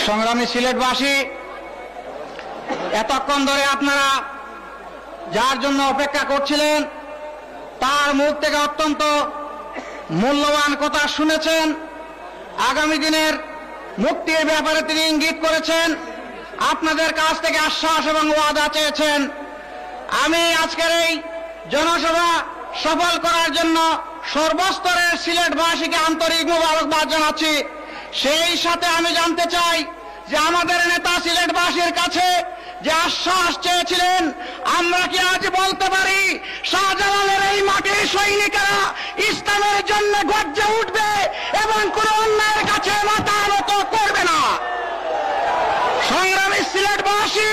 সংগ্রামী সিলেটবাসী, এতক্ষণ ধরে আপনারা যার জন্য অপেক্ষা করছিলেন তার মুখ থেকে অত্যন্ত মূল্যবান কথা শুনেছেন। আগামী দিনের মুক্তির ব্যাপারে তিনি ইঙ্গিত করেছেন, আপনাদের কাছ থেকে আশ্বাস এবং ওয়াদা চেয়েছেন। আমি আজকের এই জনসভা সফল করার জন্য সর্বস্তরের সিলেটবাসীকে আন্তরিক মোবারকবাদ জানাচ্ছি। সেই সাথে আমি জানতে চাই যে আমাদের নেতা সিলেটবাসীর কাছে যে আশ্বাস চেয়েছিলেন, আমরা কি আজ বলতে পারি শাহজালালের এই মাটির সৈনিকেরা ইসলামের জন্য গর্জে উঠবে এবং কোন অন্যায়ের কাছে মাথা নত করবে না? সংগ্রামী সিলেটবাসী,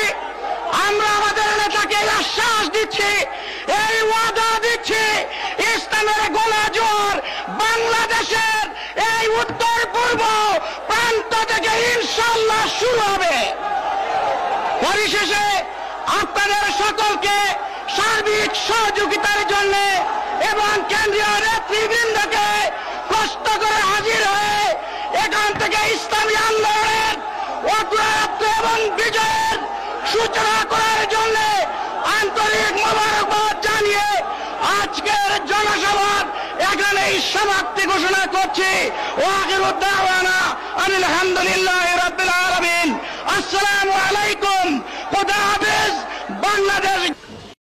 আমরা আমাদের নেতাকে আশ্বাস দিচ্ছি, এই ওয়াদা দিচ্ছি, ইসলামের গণজোয়ার বাংলাদেশের এই উত্তর পূর্ব প্রান্ত থেকে ইনশাআল্লাহ শুরু হবে। পরিশেষে আপনাদের সকলকে সার্বিক সহযোগিতার জন্য এবং কেন্দ্রীয় নেতৃবৃন্দকে কষ্ট করে হাজির হয়ে এখান থেকে ইসলামী আন্দোলনের অগ্রযাত্রা এবং বিজয়ের সূচনা করার জন্য আন্তরিক মোবারকবাদ জানিয়ে আজকের জনসভার এখানেই সমাপ্তি ঘোষণা করছি। ওয়াখিরু দাওয়ানা আলহামদুলিল্লাহি রাব্বিল আলামিন। আসসালামু আলাইকুম। খুদা হাফেজ। বাংলাদেশ।